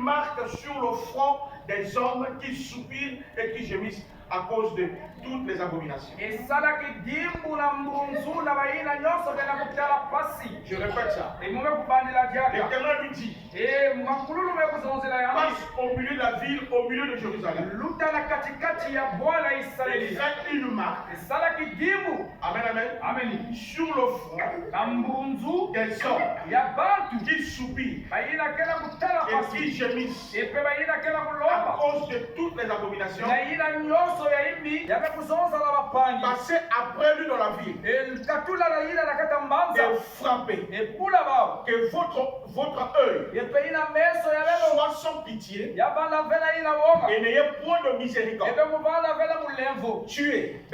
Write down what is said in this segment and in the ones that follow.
marque sur le front des hommes qui soupirent et qui gémissent à cause de toutes les abominations. Je répète ça. L'Éternel lui dit, passe au milieu de la ville, au milieu de Jérusalem. Et faites une marque. Amen, amen. Sur le front des hommes qui soupirent et qui gémissent à cause de toutes les abominations. Passez après lui dans la ville et frappez. Que votre œil soit sans pitié et n'ayez point de miséricorde. Tuez,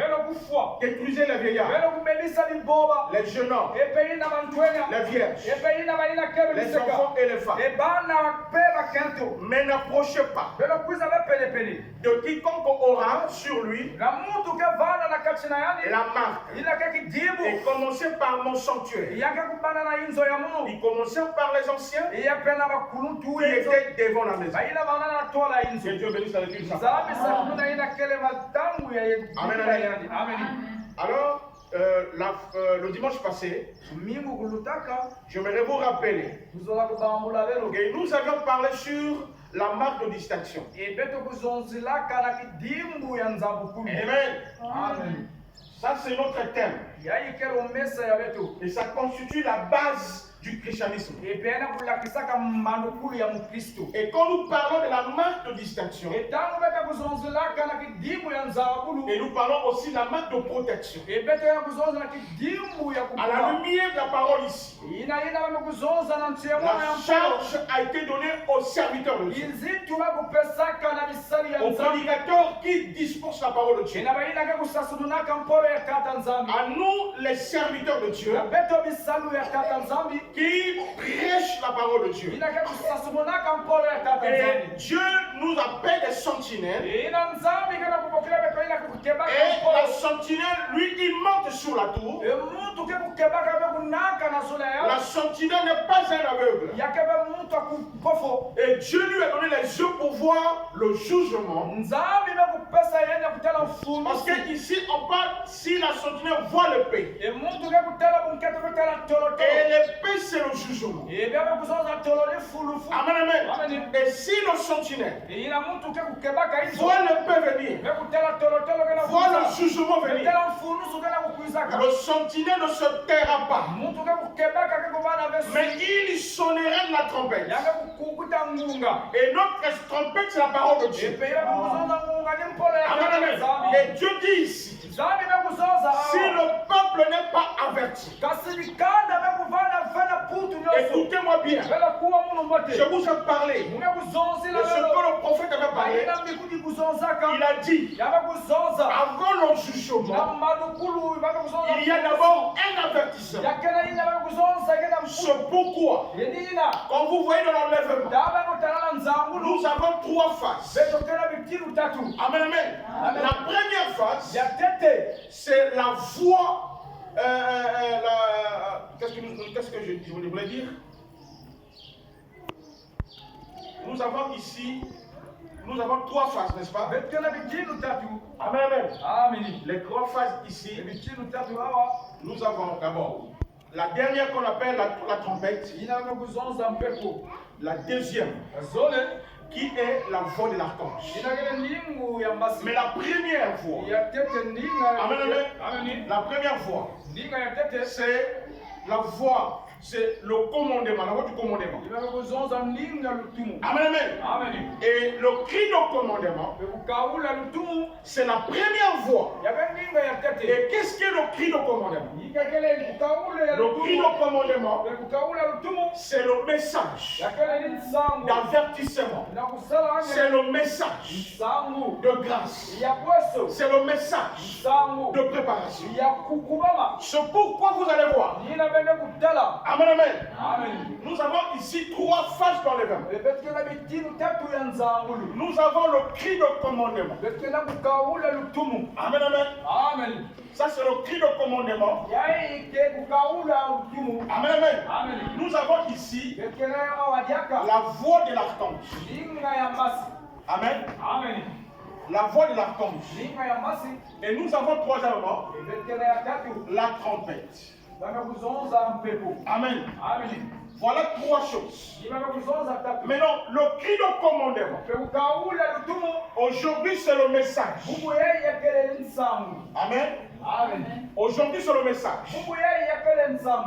détruisez les vieillards, les jeunes hommes, les vierges, les enfants et les femmes. Mais n'approchez pas de quiconque aura sur lui la marque. Et commencez par mon sanctuaire. Il commençait par les anciens qui étaient devant la maison. Que Dieu bénisse la lecture de sa parole. Amen, amen. Alors, le dimanche passé, j'aimerais vous rappeler que nous avions parlé sur la marque de distinction. Amen. Ça, c'est notre thème. Et ça constitue la base du christianisme. Et quand nous parlons de la marque de distinction, et nous parlons aussi de la marque de protection, à la lumière de la parole ici, la charge a été donnée aux serviteurs de Dieu, aux prédicateurs qui disposent la parole de Dieu, à nous les serviteurs de Dieu qui prêchent la parole de Dieu. Et Dieu nous appelle des sentinelles. Et la sentinelle, lui, il monte sur la tour. La sentinelle n'est pas un aveugle. Et Dieu lui a donné les yeux pour voir le jugement. Parce qu'ici, on parle si la sentinelle voit l'épée. Et l'épée, c'est le jugement. Amen, amen. Et si le sentinelle voit l'épée venir, voit le jugement venir, le sentinelle ne se taira pas, mais il sonnera de la trompette. Et notre trompette, c'est la parole de Dieu. Amen, amen. Et Dieu dit ici, si le peuple n'est pas averti, écoutez-moi bien, je vous ai parlé de ce que le prophète avait parlé. Il a dit, avant le jugement, il y a d'abord un avertissement. C'est pourquoi, quand vous voyez dans l'enlèvement, nous avons trois faces. Amen, amen. La première face, c'est la voix. Qu'est-ce que je voulais dire? Nous avons ici, nous avons trois faces, n'est-ce pas? Amen, amen. Les trois faces ici, nous avons d'abord la dernière qu'on appelle la trompette. La deuxième, qui est la voix de l'archange. Mais la première voix, la première voix, c'est la voix, c'est le commandement, la voix du commandement. Amen, amen. Et le cri de commandement, c'est la première voix. Et qu'est-ce que le cri de commandement? Le cri de commandement, c'est le message d'avertissement. C'est le message de grâce. C'est le message de préparation. C'est pourquoi vous allez voir. Amen, amen. Nous avons ici trois phases dans l'évangile. Nous avons le cri de commandement. Amen, amen. Amen. Ça, c'est le cri de commandement. Amen, amen. Nous avons ici la voix de l'archange. Amen. Amen. La voix de l'archange. Et nous avons troisièmement la trompette. Amen. Voilà trois choses. Maintenant, le cri de commandement. Aujourd'hui, c'est le message. Amen. Aujourd'hui, c'est le message.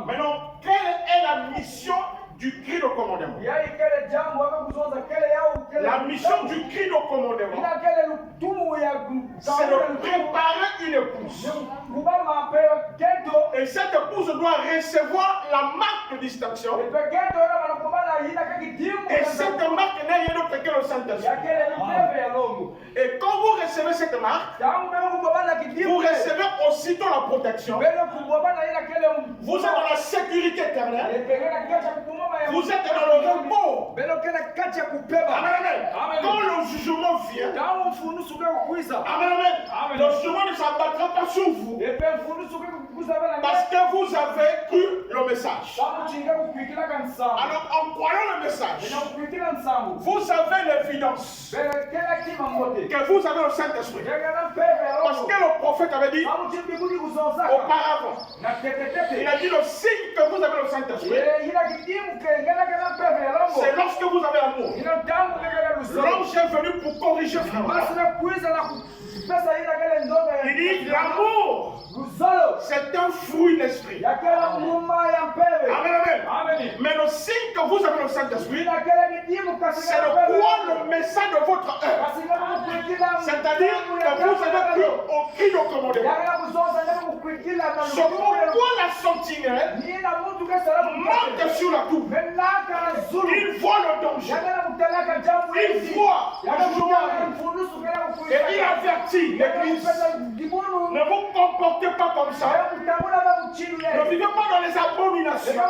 Maintenant, quelle est la mission du cri de commandement? La mission du cri de commandement, c'est de préparer une épouse. Et cette épouse doit recevoir la marque de distinction. Et cette marque n'est rien d'autre que le Saint-Esprit. Et quand vous recevez cette marque, vous recevez aussitôt la protection. Vous êtes dans la sécurité éternelle. Vous êtes dans le repos. Amen. Quand le jugement vient, amen. Le jugement ne s'abattra pas sur vous. Parce que vous avez cru le message. Alors en croyant le message, vous avez l'évidence que vous avez le Saint-Esprit. Parce que le prophète avait dit auparavant, il a dit le signe que vous avez le Saint-Esprit, c'est lorsque vous avez l'amour. L'ange est venu pour corriger frère. Il dit l'amour, c'est un fruit d'esprit. Amen. Mais le signe que vous avez le Saint-Esprit, c'est de croire le message de votre œuvre. C'est-à-dire que vous avez cru au cri de commandement. C'est pourquoi la sentinelle monte sur la tour. Il voit le danger. Il voit le jugement. Et il avertit l'église. Ne vous comportez pas comme ça. Ne vivez pas dans les abominations.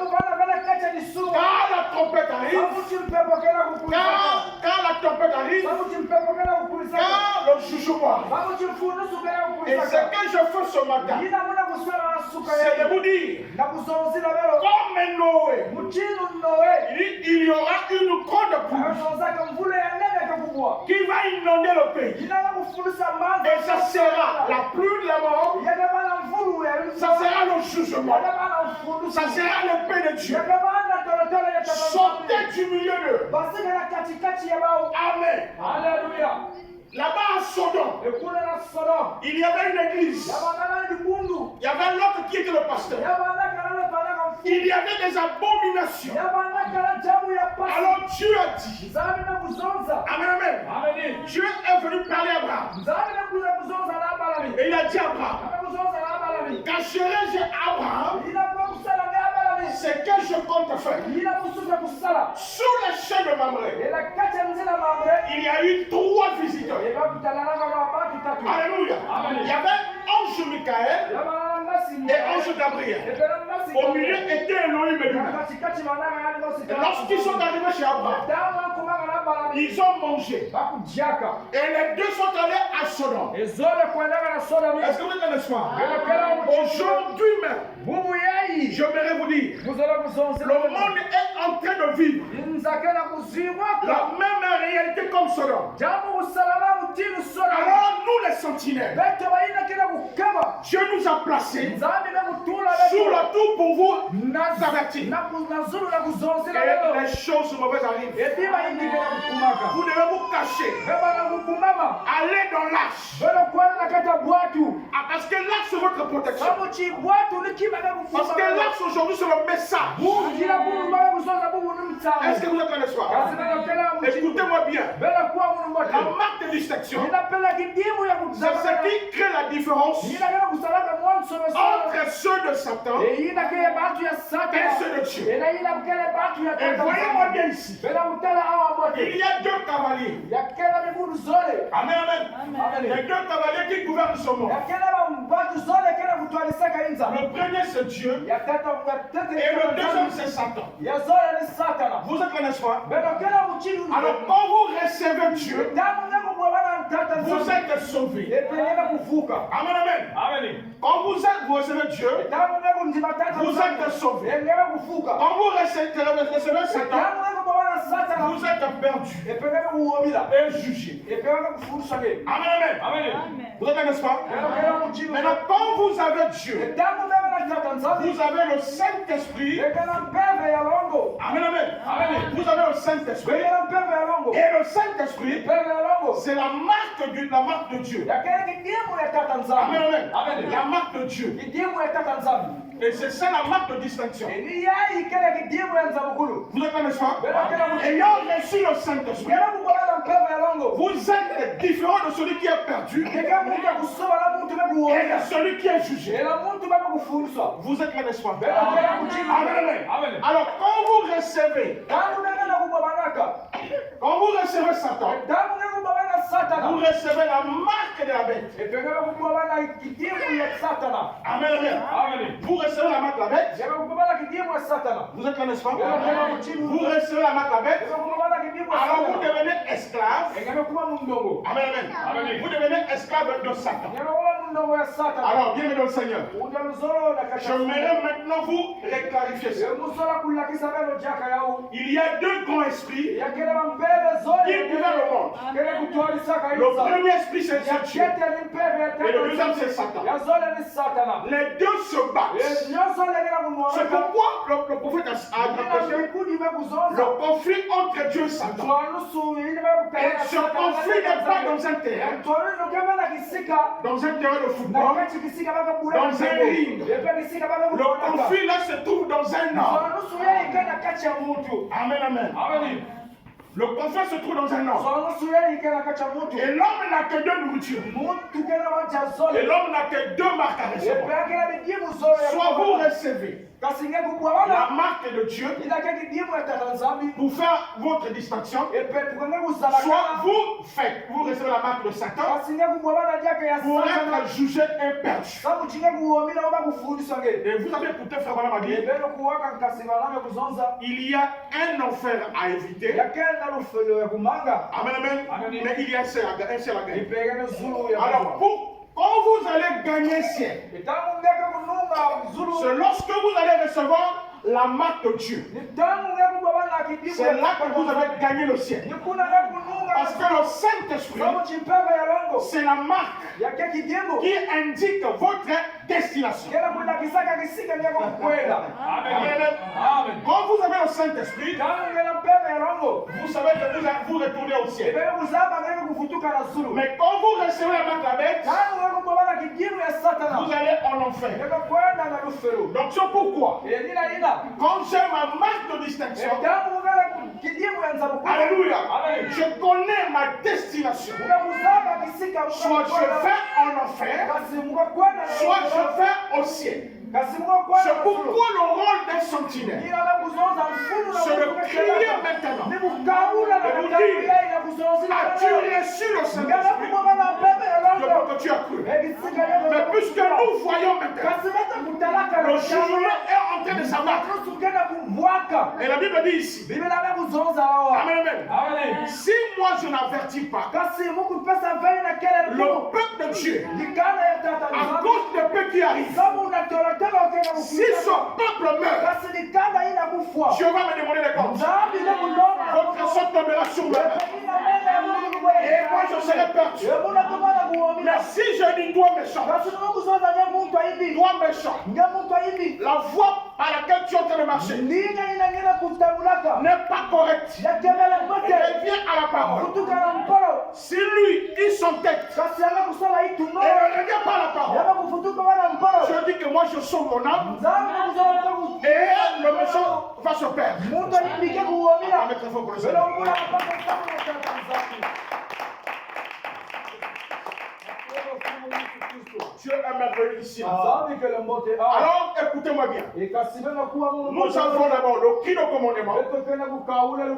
Car la trompette arrive. Car la trompette arrive. Car le jugement arrive. Et ce que je fais ce matin, c'est de vous dire, comme Noé, il y aura une grande pluie qui va inonder le pays. Et ça sera la pluie de la mort. Ça sera le jugement. Ça sera l'épée de Dieu. Sortez du milieu d'eux. Amen. Alléluia. Là-bas à Sodome, il y avait une église. Il y avait l'autre qui était le pasteur. Il y avait des abominations. Alors Dieu a dit, amen. Dieu est venu parler à Abraham. Et il a dit à Abraham, cacherai-je Abraham ce que je compte faire. Sur le champ de Mamré, il y a eu 3 visiteurs. Alléluia. Il y avait ange Michael et ange Gabriel. Au milieu était Elohim et lui. Et lorsqu'ils sont arrivés chez Abraham, ils ont mangé. Et les deux sont allés à Sodome. Est-ce que vous êtes n'est-ce pas? Aujourd'hui même, j'aimerais vous dire, le monde est en train de vivre la même réalité comme Sodome. Alors nous les sentinelles, Dieu nous a placés sur la tour pour vous avertir. Et les choses mauvaises arrivent. Vous devez vous cacher. Allez dans l'arche. Parce que l'arche c'est votre protection. Parce que l'arche aujourd'hui c'est le message. Est-ce que vous êtes dans l'espoir? Écoutez-moi bien. La marque de de distinction, c'est ce qui crée la différence entre ceux de Satan et ceux de Dieu. Et voyez-moi bien ici, il y a deux cavaliers. Amen, amen. Il y a deux cavaliers qui gouvernent ce monde. Le premier c'est Dieu et le deuxième c'est Satan. Vous êtes là, n'est-ce pas? Alors quand vous recevez Dieu, vous êtes sauvés. Amen, amen. Quand vous recevez Dieu, vous êtes sauvés. Quand vous recevez Satan, vous êtes perdus et jugés. Amen, amen. Vous êtes là, n'est-ce pas? Maintenant, quand vous avez Dieu, vous avez le Saint-Esprit. Amen, amen. Vous avez le Saint-Esprit. Et le Saint-Esprit, c'est la marque de Dieu. Amen, amen. La marque de Dieu. Et c'est ça la marque de distinction. Vous êtes là, n'est-ce pas? Ayant reçu le Saint-Esprit, vous êtes différent de celui qui est perdu et de celui qui est jugé. Vous êtes là, n'est-ce pas? Amen. Alors, quand vous recevez Satan, vous recevez la marque de la bête. Amen, amen. Vous recevez la marque de la bête. Vous êtes là, n'est-ce pas? Vous recevez la marque de la bête. Alors vous devenez esclave. Amen, amen. Vous devenez esclave de Satan. Alors, bienvenue dans le Seigneur. J'aimerais maintenant vous reclarifier ça. Il y a deux grands esprits qui gouvernent le monde. Le premier esprit c'est Dieu et le deuxième c'est Satan. Les deux se battent. C'est pourquoi le prophète a prêché le conflit entre Dieu et Satan. Et ce conflit n'est pas dans un terrain, dans un terrain de football, dans un ring. Le conflit là se trouve dans un homme. Amen, amen. Le conflit se trouve dans un homme. Et l'homme n'a que deux nourritures. Et l'homme n'a que deux marques à recevoir. Soit vous recevez la marque de Dieu pour faire votre distinction, soit vous recevez la marque de Satan pour être jugé et perdu. Et vous avez écouté frère Branham dire, il y a un enfer à éviter. Amen, amen. Mais il y a un ciel à gagner. Alors quand vous allez gagner ciel, c'est lorsque vous allez recevoir la marque de Dieu. C'est là que vous avez gagné le ciel. Parce que le Saint-Esprit, c'est la marque qui indique votre destination. Amen. Quand vous avez le Saint-Esprit, vous savez que vous retournez au ciel. Mais quand vous recevez la marque de la bête, vous allez en enfer. Donc c'est pourquoi, quand j'ai ma marque de distinction, alléluia, je connais ma destination. Soit je vais en enfer, soit je vais au ciel. C'est pourquoi le rôle d'un sentinelle, c'est de crier maintenant et vous dire, as-tu reçu le Saint-Esprit de que tu as cru? Mais puisque nous voyons maintenant, le jugement est en train de s'abattre. Et la Bible dit ici, amen, amen. Si moi je n'avertis pas le peuple de Dieu à cause des peuples qui arrivent, si ce peuple meurt, Dieu va me demander des comptes. Votre sang tombera sur moi. Et moi je serai perdu. Mais si je dis toi méchant, la voie par laquelle tu es en train de marcher n'est pas correcte. Reviens à la parole. Si lui, il s'entête et ne revient pas à la parole, je dis que moi je sauve mon âme et le méchant va se perdre. Dieu est merveilleux ici. Alors, écoutez-moi bien. Nous avons d'abord le cri de commandement.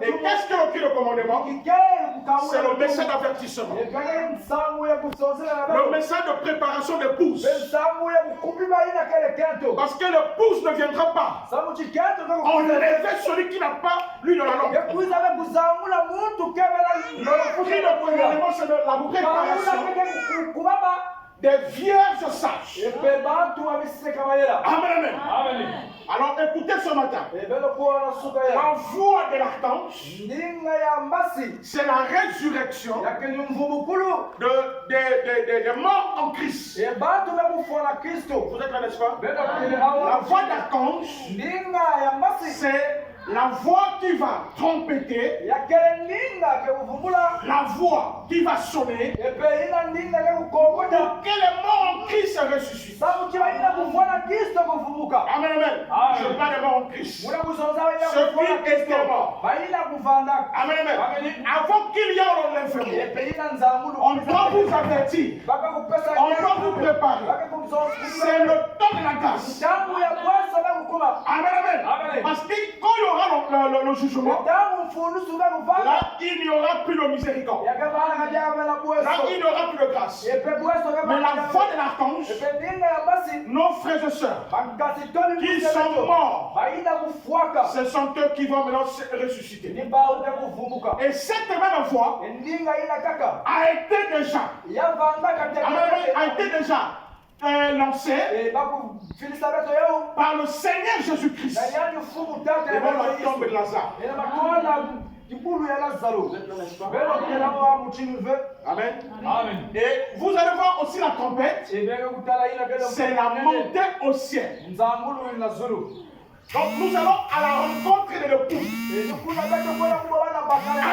Et qu'est-ce que le cri de commandement? C'est le message d'avertissement. Le message de préparation d'épouse. Parce que l'épouse ne viendra pas enlever celui qui n'a pas l'huile de la langue. Le cri de commandement, c'est la préparation des vierges sages. Amen, amen. Amen. Alors écoutez ce matin. La voix de l'archange, c'est la résurrection des morts en Christ. Vous êtes là, n'est-ce pas? La voix de l'archange, c'est la voix qui va trompeter, la voix qui va sonner, pour que les morts en Christ se ressuscitent. Amen, amen. Je parle des morts en Christ. Ceux qui étaient morts. Amen, amen. Avant qu'il y ait l'enlèvement, on doit vous avertir, on doit vous préparer. C'est le temps de la grâce. Amen, amen. Parce que quand il y aura le jugement, là il n'y aura plus de miséricorde. Là il n'y aura plus de grâce. Mais la voix de l'archange, nos frères et sœurs qui sont morts, ce sont eux qui vont maintenant se ressusciter. Et cette même voix a été déjà lancée par le Seigneur Jésus-Christ devant la tombe de Lazare. Amen. Amen. Et vous allez voir aussi la trompette. C'est la montée au ciel. Donc nous allons à la rencontre de l'époux, à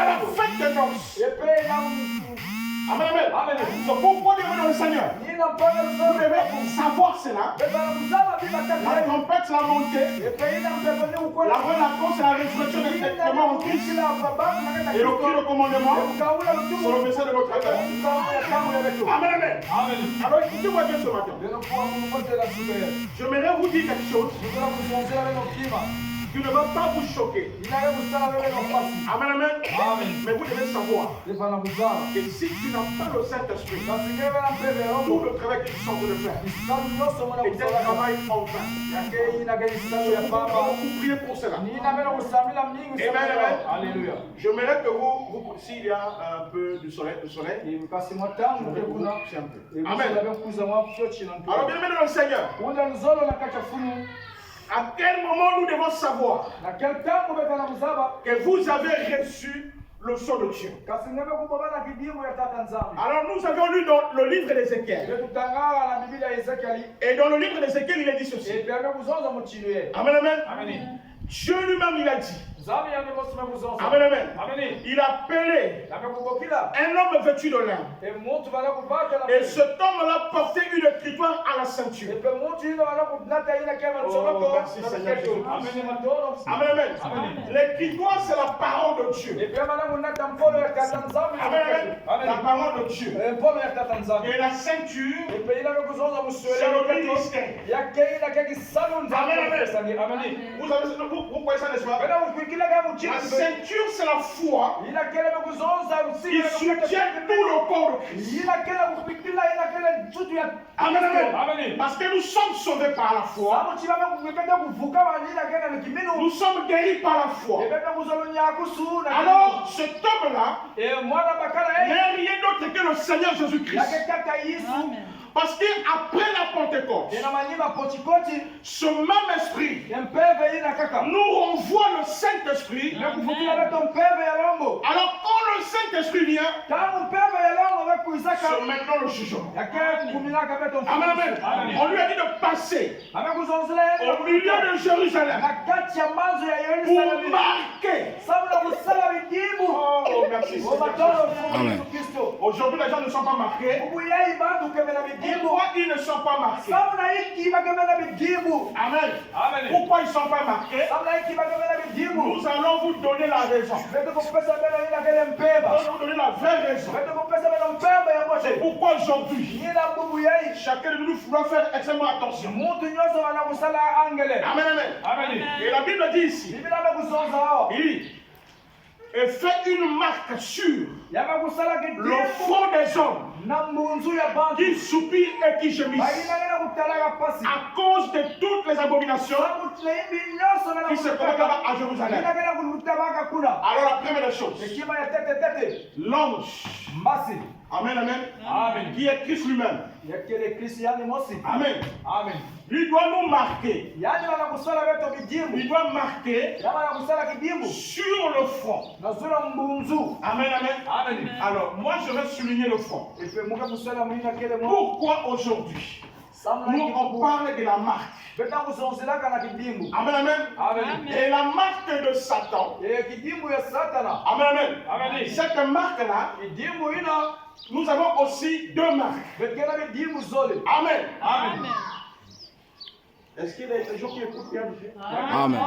la fête de noces. Amen, amen. Amen. Donc pourquoi devenir le Seigneur? Vous devez savoir cela. La trompette, c'est la montée. La relation, c'est la résurrection des morts en Christ. Et le cri de commandement, c'est le message de notre Père. Amen, amen. Amen. Alors écoutez-moi bien ce matin. J'aimerais vous dire quelque chose qui ne va pas vous choquer. Amen, amen. Amen. Mais vous devez savoir que si tu n'as pas le Saint-Esprit, tout le travail que tu sens de le faire est un travail en vain. Vous priez pour cela. Amen, amen. Alléluia. J'aimerais que vous, s'il y a un peu de soleil, je voudrais vous pousser un peu. Amen. Alors, bien aimé dans le Seigneur, à quel moment nous devons savoir que vous avez reçu le son de Dieu? Alors nous avons lu dans le livre d'Ézéchiel. Et dans le livre d'Ézéchiel, il est dit ceci. Amen, amen. Amen. Dieu lui-même, il a dit. Amen, amen. Il a appelé un homme vêtu de lin. Et cet homme-là portait une écritoire à la ceinture. Oh, merci Seigneur Jésus. Amen, amen. L'écritoire, c'est la parole de Dieu. Amen, amen. La parole de Dieu. Et la ceinture, c'est le ministère. Amen, amen. Vous voyez ça, n'est-ce pas? La ceinture, c'est la foi qui soutient tout le corps de Christ. Amen, amen. Parce que nous sommes sauvés par la foi. Nous sommes guéris par la foi. Alors, cet homme-là n'est rien d'autre que le Seigneur Jésus-Christ. Parce qu'après la Pentecôte, ce même esprit nous renvoie le Saint-Esprit. Alors quand le Saint-Esprit vient, c'est maintenant le jugement. Amen, amen. On lui a dit de passer au milieu de Jérusalem pour marquer. Oh, merci. Amen. Aujourd'hui, les gens ne sont pas marqués. Pourquoi ils ne sont pas marqués? Amen. Amen. Pourquoi ils ne sont pas marqués? Nous allons vous donner la raison. Nous allons vous donner la vraie raison. C'est pourquoi aujourd'hui, chacun de nous doit faire extrêmement attention. Amen, amen. Et la Bible dit ici, et fait une marque sur le front des hommes qui soupirent et qui gémissent à cause de toutes les abominations qui se commettent à Jérusalem. Alors la première chose, l'ange, amen, amen, qui est Christ lui-même, amen, amen, lui doit nous marquer, il doit marquer sur le front. Amen, amen. Alors moi je vais souligner le front. Pourquoi aujourd'hui nous on parle de la marque? Amen, amen. Et la marque de Satan. Amen, amen. Cette marque-là, nous avons aussi deux marques. Amen, amen. Est-ce qu'il y a des gens qui écoutent bien? Amen.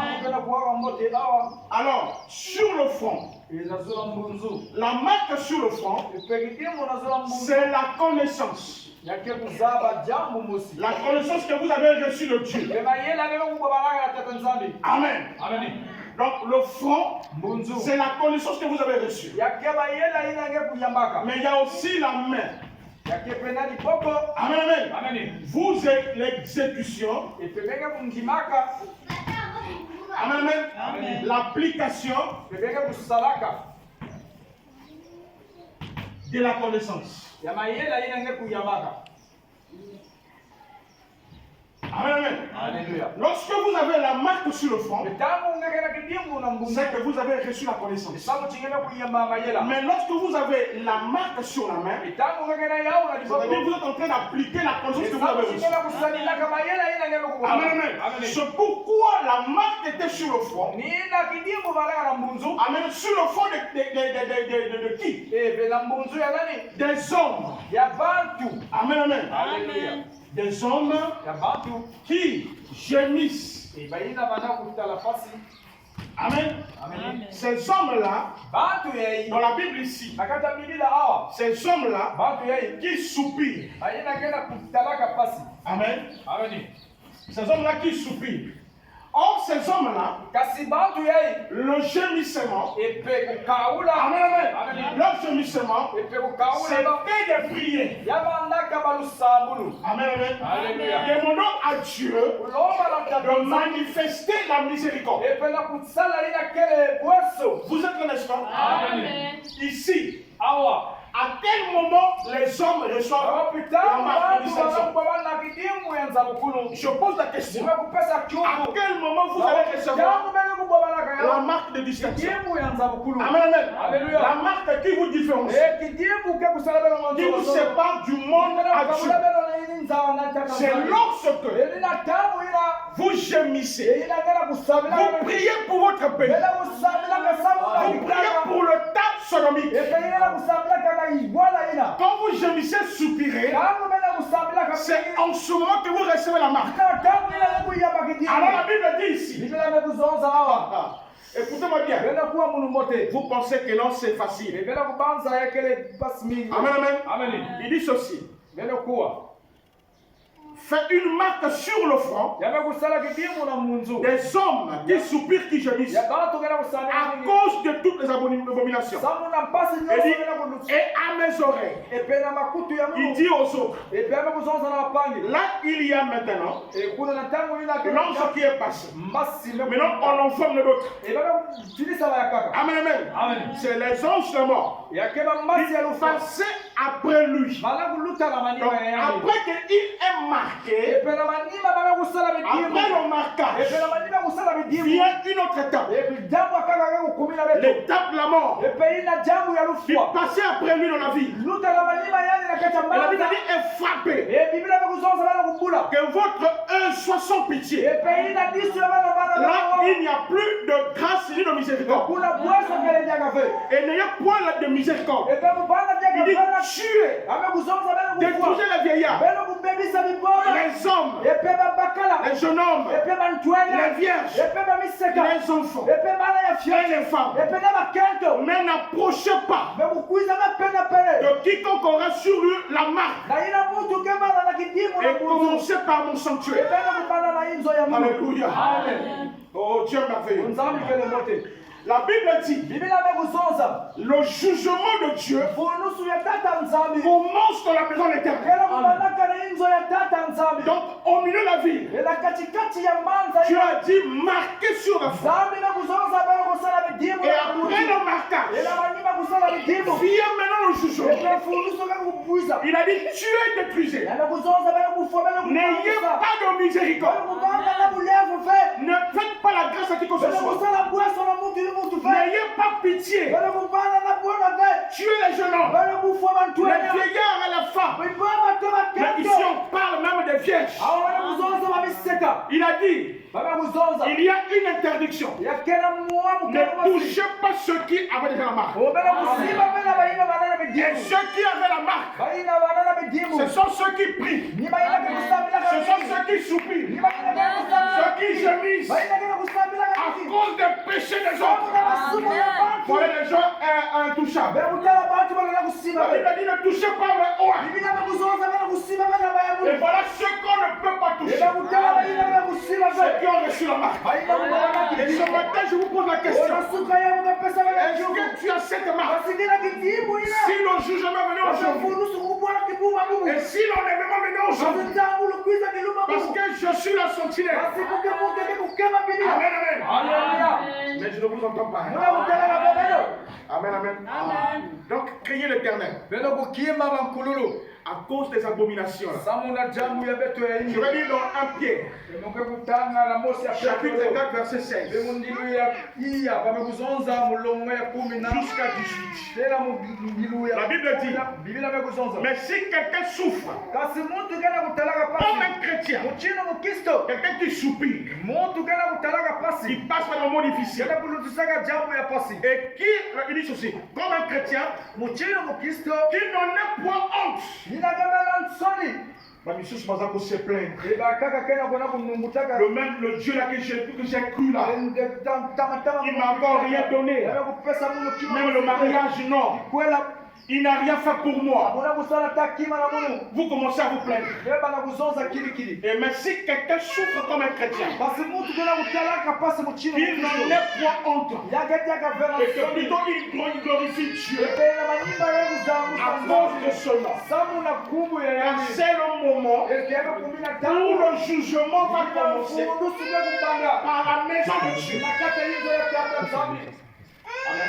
Alors, sur le front, la marque sur le front, c'est la connaissance. La connaissance que vous avez reçue de Dieu. Amen. Amen. Donc le front, c'est la connaissance que vous avez reçue. Mais il y a aussi la main. Amen, amen. Vous êtes l'exécution. Amen, amen. L'application de la connaissance. Amen, amen. Alléluia. Lorsque vous avez la marque sur le front, c'est que vous avez reçu la connaissance. Mais lorsque vous avez la marque sur la main, c'est-à-dire que vous êtes en train d'appliquer la connaissance que vous avez reçue. Amen, amen. C'est pourquoi la marque était sur le front. Amen. Sur le front de qui? Des hommes. Amen, amen. Alléluia. Des hommes qui gémissent. Amen. Amen. Ces hommes-là, dans la Bible ici, ces hommes-là qui soupirent. Amen. Amen. Ces hommes-là qui soupirent. Or, ces hommes-là, le gémissement, amen, amen, leur gémissement, c'était des prières. Amen, amen. Demandons à Dieu de manifester la miséricorde. Vous êtes là, n'est-ce pas? Amen. Ici, à quel moment les hommes reçoivent la marque de bénédiction? Je pose la question. À quel moment vous allez recevoir la marque de distinction? Amen, amen. Alléluia. La marque qui vous différencie, qui vous sépare du monde actuel. C'est lorsque vous gémissez, vous priez pour votre pays, vous priez pour le temps sodomique. Quand vous gémissez, soupirez, c'est en ce moment que vous recevez la marque. Alors la Bible dit ici, écoutez-moi bien, vous pensez que non, c'est facile. Amen, amen. Amen. Il dit ceci. Faites une marque sur le front des hommes qui soupirent, qui gémissent à cause de toutes les abominations. Et à mes oreilles, il dit aux autres, là il y a maintenant l'ange qui est passé. Maintenant on en forme d'autres. Amen, amen. C'est les anges de mort. Il passait après lui. Donc, après qu'il est marqué, après le marquage, vient une autre étape. L'étape de la mort. Il passait après lui dans la vie. Et la Bible dit est frappé. Que votre œil soit sans pitié. Là, il n'y a plus de grâce ni de miséricorde. Et n'ayez point de miséricorde. Il dit tuer, détruisez les vieillards, les hommes, les jeunes hommes, les vierges, les enfants et les femmes. Mais n'approchez pas de quiconque aura sur lui la marque. Et commencez par mon sanctuaire. Alléluia. Oh Dieu merveilleux. La Bible dit, le jugement de Dieu commence dans la maison de l'Éternel. Donc au milieu de la ville, Dieu a dit marquez sur la foi. Et après le marquage, vient maintenant le jugement. Il a dit tuez et détruisez. N'ayez pas de miséricorde. Ne faites pas la grâce à qui que ce soit. N'ayez pas pitié. Tuez les jeunes hommes, les vieillards et les femmes. Mais ici on parle même des vierges. Il a dit, il y a une interdiction. Ne touchez pas ceux qui avaient déjà la marque. Et ceux qui avaient la marque, ce sont ceux qui prient. Ce sont ceux qui soupirent. Ceux qui gémissent à cause des péchés des autres. Voilà les gens intouchables. La Bible a dit ne touchez pas les oies. Et voilà ceux qu'on ne peut pas toucher. Ceux qui ont reçu la marque. Et ce matin, je vous pose la question. Est-ce que tu as cette marque? Si le jugement venait aujourd'hui, et si l'enlèvement venait aujourd'hui, parce que je suis la sentinelle. Amen, amen. Amen. Mais je ne vous entends pas. Amen, amen. Donc, craignez l'Éternel. À cause des abominations. Je vais lire dans 1 Pierre. Chapitre 4, verset 16. Jusqu'à 18. La Bible dit, mais si quelqu'un souffre, comme un chrétien, quelqu'un qui soupire, il passe par un moment difficile. Et qui, il dit ceci, comme un chrétien, qui n'en est point honte. Se plaindre. Le Dieu là que j'ai cru là, il m'a encore rien donné. Même le mariage, non. Il n'a rien fait pour moi. Vous commencez à vous plaindre. Et mais si quelqu'un souffre comme un chrétien, il n'en est point honte. Et que plutôt il glorifie Dieu à cause de cela. Car c'est le moment où le jugement va commencer par la maison de Dieu. Amen.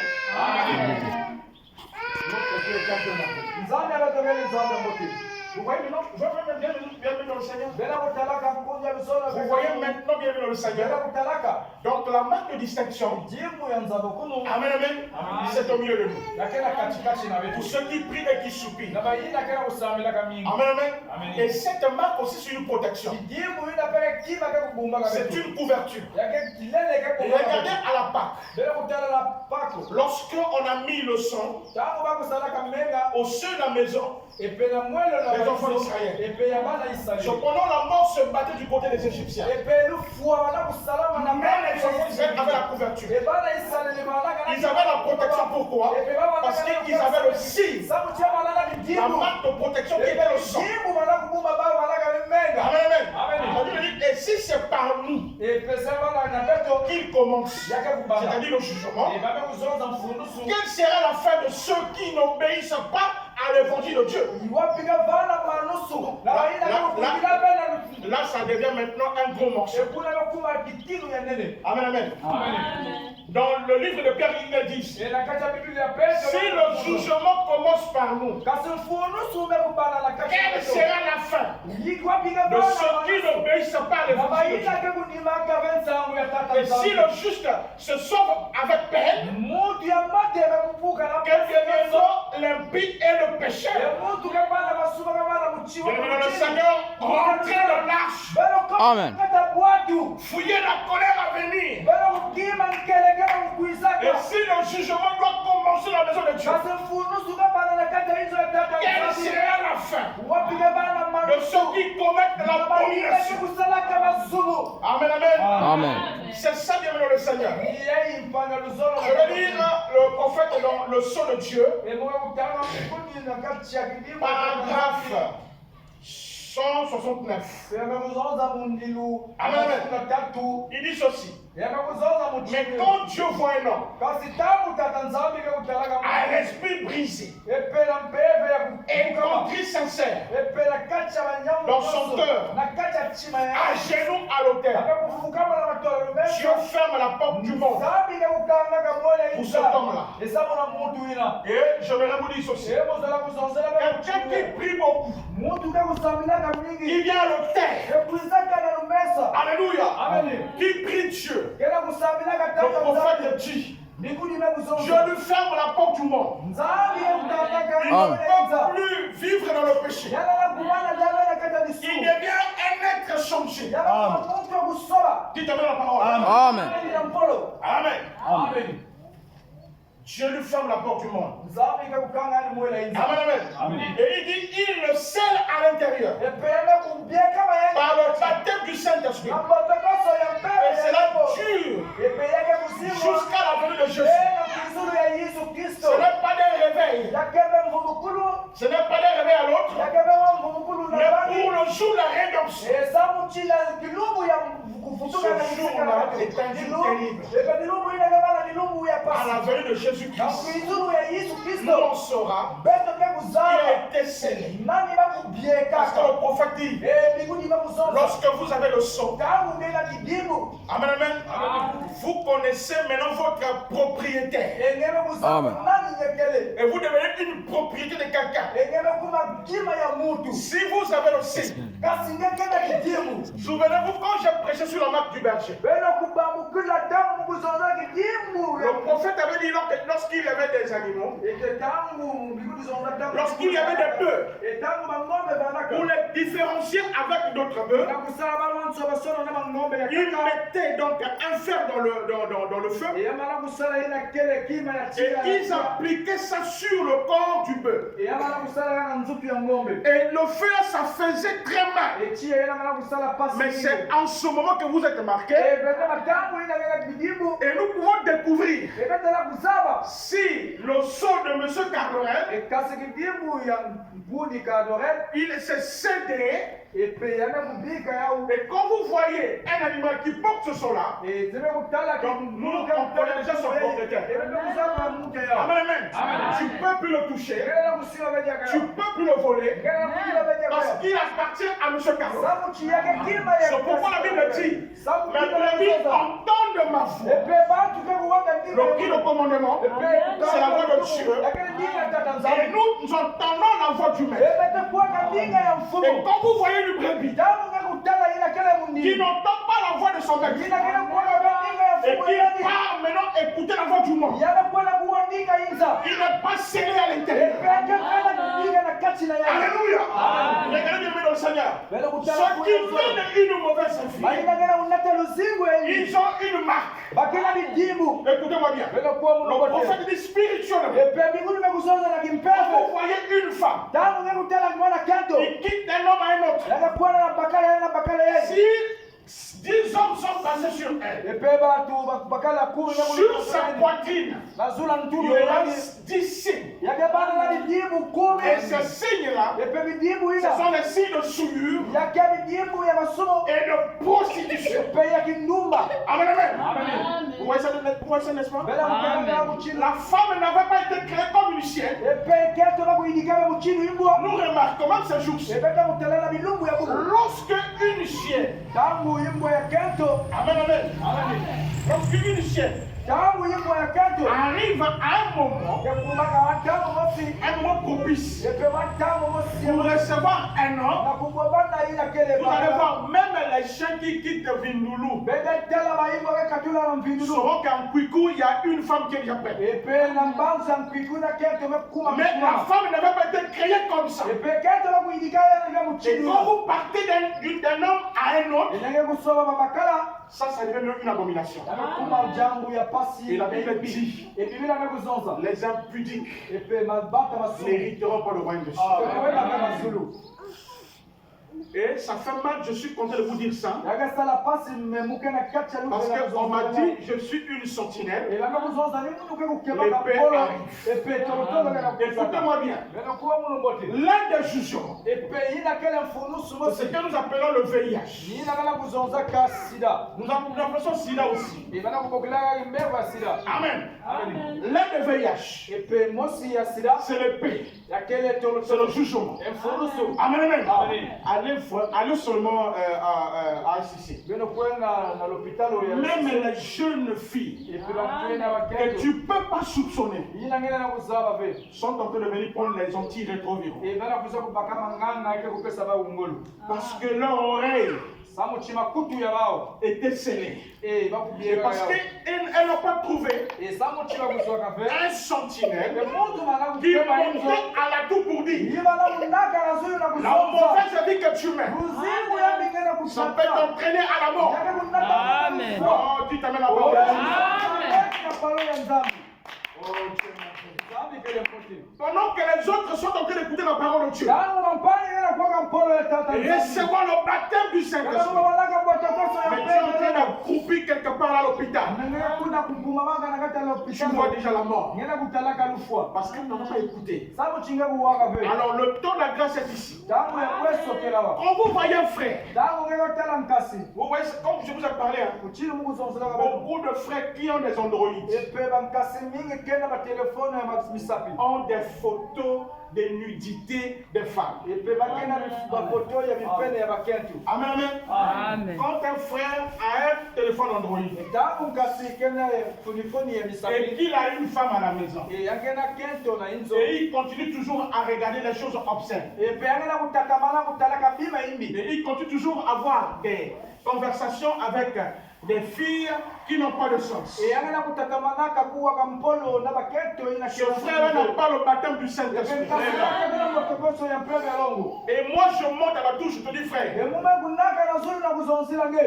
Vous voyez maintenant, bienvenue dans le Seigneur. Vous voyez maintenant bienvenue dans le Seigneur. Donc la marque de distinction, amen, amen, c'est au milieu de nous. Pour ceux qui prient et qui soupirent. Amen, amen. Et cette marque aussi c'est une protection. C'est une couverture. Et regardez à la Pâque. Lorsqu'on a mis le sang au seuil de la maison, les enfants d'Israël, cependant la mort se battait du côté des Égyptiens. Mais les enfants d'Israël avaient la couverture. Ils avaient la protection. Pourquoi? Parce qu'ils avaient le signe, la marque de protection qui était le sang. Amen. Et si c'est par nous qu'il commence, c'est-à-dire le jugement, quelle sera la fin de ceux qui n'obéissent pas à l'évangile de Dieu? Là, ça devient maintenant un gros morceau. Amen, amen. Dans le livre de Pierre, il dit, si le jugement commence par nous, quelle sera la fin de ceux qui n'obéissent pas à l'évangile de Dieu? Et si le juste se sauve avec peine, quel deviendront l'impie et le pécheur? Le Seigneur rentrez dans l'arche. Amen. Fouillez la colère à venir. Et si le jugement doit commencer dans la maison de Dieu, Quelle sera la fin de ceux qui commettent l'abomination? Amen, amen. Amen. C'est ça, bien dans le Seigneur. Je vais lire le prophète dans le sceau de Dieu. Paragraphe 169. Amen. Il dit ceci. Mais quand Dieu voit un homme à l'esprit brisé et contrit sincère dans son cœur, à genoux à l'autel, Dieu ferme la porte du monde pour cet homme-là. Et je vais vous dire ceci. Quelqu'un qui prie beaucoup, il vient à l'autel. Alléluia. Qui prie Dieu. Le prophète dit, Dieu lui ferme la porte du monde. Il ne peut plus vivre dans le péché. Il devient un être changé. Dites Amen la parole. Amen. Amen. Amen. Dieu lui ferme la porte du monde. Amen, amen. Et il dit, il le scelle à l'intérieur. Par le baptême du Saint-Esprit. Et cela dure jusqu'à la venue de Jésus. Ce n'est pas des réveils. Ce n'est pas des réveils à l'autre. Mais pour le jour de la rédemption. Ce jour-là est un jour terrible. À la venue de Jésus-Christ, nous on saura qu'il a été scellé. Parce que le prophète dit, lorsque vous avez le sceau, amen, amen, vous connaissez maintenant votre propriétaire. Amen. Et vous devenez une propriété de quelqu'un. Si vous avez le sceau, souvenez-vous quand j'ai prêché sur la marque du berger, le prophète avait dit lorsqu'il y avait des animaux, lorsqu'il y avait des bœufs, pour les différencier avec d'autres bœufs, il mettait donc un fer dans le feu et ils appliquaient ça sur le corps du bœuf. Et le feu, ça faisait très mal. Mais c'est en ce moment que vous êtes marqués. Et nous pouvons découvrir si le sceau de M. Carlorel, il s'est cédé. Et quand vous voyez un animal qui porte ce sceau-là, nous on connaît déjà son propriétaire. Amen, amen. Tu ne peux plus le toucher. Tu ne peux plus le voler. Parce qu'il appartient à M. Carlorel. C'est pourquoi la Bible dit, mes brebis entendent ma voix. Le commandement, c'est la voix de Dieu. Et nous entendons la voix du maître. Et quand vous voyez une brebis qui n'entend pas la voix de son maître et qui part maintenant écouter la voix du monde, il n'est pas scellé à l'intérieur. Alléluia. Regardez bien dans le Seigneur. Ceux qui mènent une mauvaise vie, ils ont une marque. Écoutez-moi bien. Le prophète dit spirituellement. Vous voyez une femme qui quitte un homme à un autre. Si 10 hommes sont passés sur elle, sur sa poitrine, il y aura 10 signes. Et ces signes-là, ce sont les signes de souillure et de prostitution. Amen, amen. Vous voyez ça, n'est-ce pas? La femme n'avait pas été créée comme une chienne. Nous remarquons même ces jours-ci. Lorsque une chienne, amen, amen, lorsque une chienne arrive à un moment propice pour recevoir un homme, vous allez voir même les chiens qui quittent Vindoulou sauront qu'en Kwikou il y a une femme qui est déjà prête. Mais la femme n'avait pas été créée comme ça. Et quand vous partez d'un homme à un autre, ça devient une abomination. Et la Bible dit, les impudiques n'hériteront pas le royaume de Dieu. Et ça fait mal, je suis content de vous dire ça. Parce qu'on m'a dit, je suis une sentinelle. Écoutez-moi bien. L'un des jugements, c'est ce que nous appelons le VIH. Nous appelons SIDA aussi. Amen. L'un des VIH, c'est l'épée. C'est le jugement. Amen. Allez seulement à ICC. Même les jeunes filles que tu ne peux pas soupçonner sont en train de venir prendre les antirétroviraux. Parce que leur oreille était scellée. Et parce qu'elles n'ont pas trouvé un sentinelle qui montait à la tour pour dire la mauvaise vie que tu mets, ça peut t'entraîner à la mort. Amen. Oh, tu t'amènes la parole. Amen. Pendant que les autres sont en train d'écouter la parole de Dieu, recevant le baptême du Saint-Esprit, mais tu es en train d'accroupir quelque part à l'hôpital. Tu vois déjà la mort. Parce que tu n'as pas écouté. Alors le temps de la grâce est ici. Quand vous voyez un frère, vous voyez, comme je vous ai parlé, beaucoup de frères qui ont des Android ont des photos de nudité des femmes. Amen. Amen. Quand un frère a un téléphone Android et qu'il a une femme à la maison et il continue toujours à regarder les choses obscènes et il continue toujours à avoir des conversations avec des filles qui n'ont pas de sens. Ce frère n'a pas le baptême du Saint-Esprit. Et moi je monte à la touche, je te dis frère,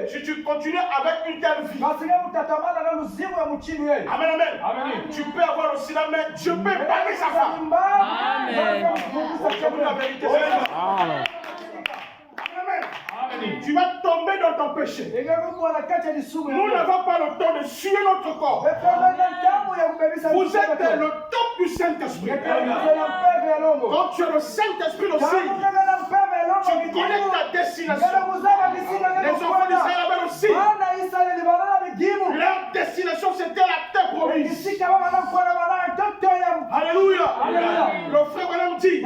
si tu continues avec une telle vie, amen, amen, tu peux avoir le sida, mais Dieu peut bannir sa femme. Amen. C'est la vérité. Amen. Tu vas tomber dans ton péché. Nous n'avons pas le temps de suer notre corps. Vous êtes le top du Saint-Esprit. Quand tu as le Saint-Esprit aussi, tu connais ta destination. Les enfants d'Israël avaient aussi. Leur destination c'était la terre promise. Alléluia. Le frère Branham dit,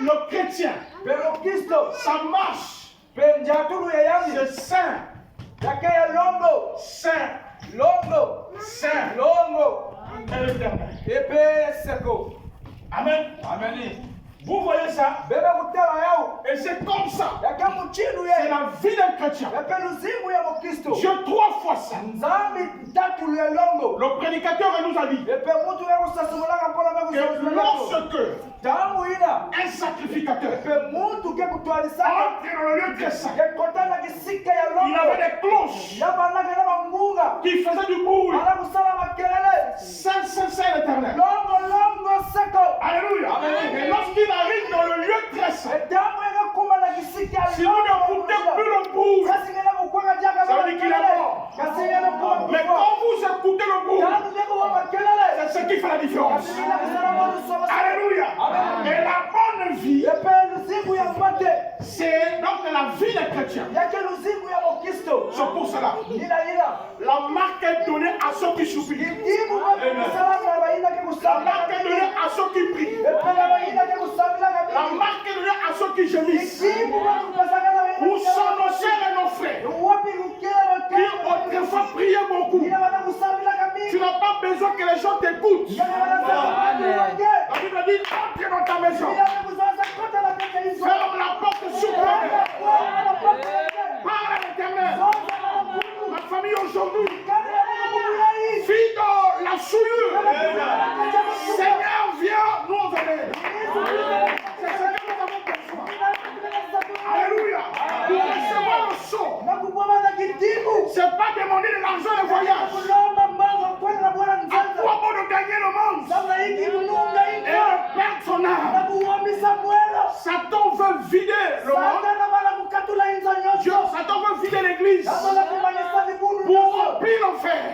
le chrétien, ça marche. C'est saint. Saint. Saint. Et l'éternel. Amen. Amen. Vous voyez ça? Et c'est comme ça. C'est la vie d'un chrétien. Dieu 3 fois ça. Le prédicateur nous a dit que lorsque un sacrificateur entre dans le lieu très saint, il avait des cloches qui faisaient du bruit. Saint, Saint, Saint l'éternel. Alléluia. Et lorsqu'il arrive dans le lieu très saint, si vous n'écoutez plus le bruit, ça veut dire qu'il est mort. Mais quand vous écoutez le bruit, c'est ce qui fait la différence. Alléluia. Et la bonne vie, c'est donc la vie des chrétiens. C'est pour cela. La marque est donnée à ceux qui supplient. La marque est donnée à ceux qui prient. La marque est donnée à ceux qui gémissent. Où sont nos sœurs et nos frères qui autrefois priaient beaucoup? Tu n'as pas besoin que les gens t'écoutent. La Bible dit, entre dans ta maison. Ferme la porte sur toi-même. Parle à l'Éternel. Ma famille aujourd'hui, fille de la souillure. Seigneur, viens nous venir. C'est ce que nous avons besoin. Alléluia. Pour recevoir le son.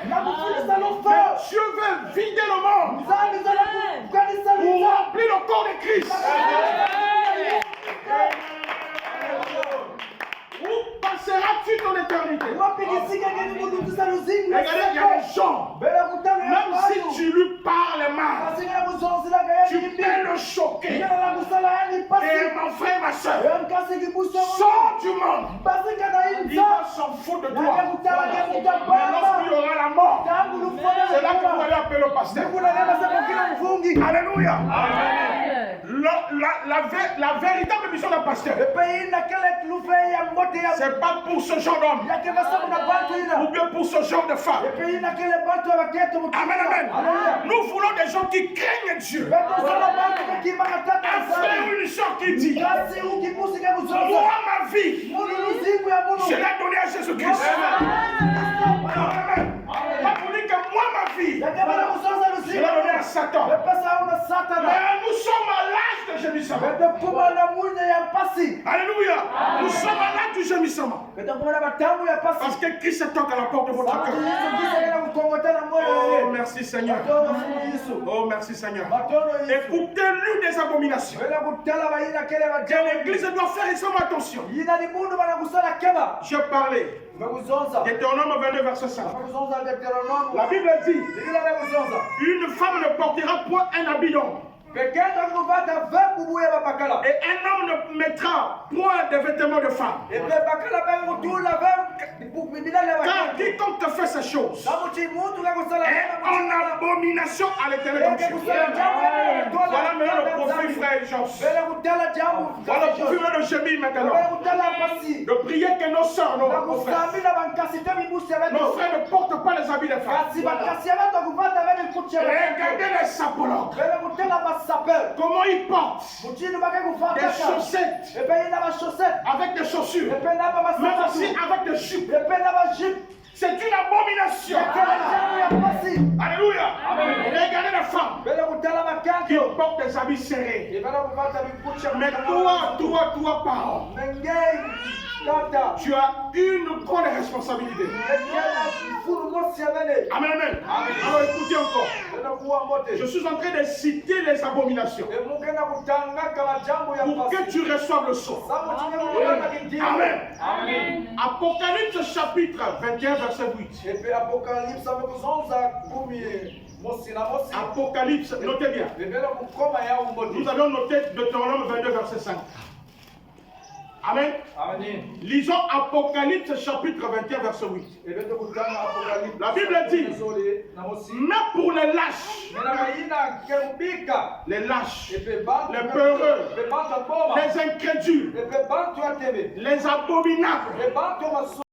l'enfer. Mais Dieu veut vider le monde pour remplir le corps de Christ. Où passeras-tu ton éternité? Regardez, il y a des gens, même si tu lui parles mal, tu peux le choquer. Et mon frère, ma soeur, sors du monde. Il va s'en foutre de toi. Mais lorsqu'il y aura la mort, c'est là que vous allez appeler le pasteur. Alléluia. La véritable mission d'un pasteur, c'est pas pour ce genre d'homme ou bien pour ce genre de femme. Amen, amen. Nous voulons des gens qui craignent Dieu. Un frère ou une soeur qui dit: moi, ma vie, je l'ai donnée à Jésus-Christ. Amen. Pas pour dire que moi, ma vie, je l'ai donnée à Satan. Mais nous sommes à l'âge de gémissement. Alléluia. Nous sommes à l'âge du gémissement. Parce que Christ toque à la porte de votre cœur. Oh, merci Seigneur. Oh, merci Seigneur. Écoutez l'une des abominations. L'église doit faire extrêmement attention. J'ai parlé. Deutéronome 22, verset 5. La Bible dit: une femme ne portera point un habit d'homme. Et un homme ne mettra point de vêtements de femme. Car quiconque fait ces choses est en abomination à l'Éternel. Voilà maintenant le profil, frère Josh. Voilà le profil de gémir maintenant. De prier que nos soeurs, nos frères ne portent pas les habits de femmes. Regardez les sapologues. Comment ils portent des chaussettes avec des chaussures, mais aussi avec des jupes. C'est une abomination. Alléluia. Regardez les femmes qui portent des habits serrés. Mais toi, parent, tu as une grande responsabilité. Amen, amen. Alors écoutez encore. Je suis en train de citer les abominations pour que tu reçoives le son. Amen. Amen. Apocalypse chapitre 21 verset 8. Apocalypse, notez bien. Nous allons noter Deutéronome 22 verset 5. Amen. Amen. Lisons Apocalypse chapitre 21 verset 8. La Bible dit: mais pour les lâches, les peureux, les incrédules, les abominables,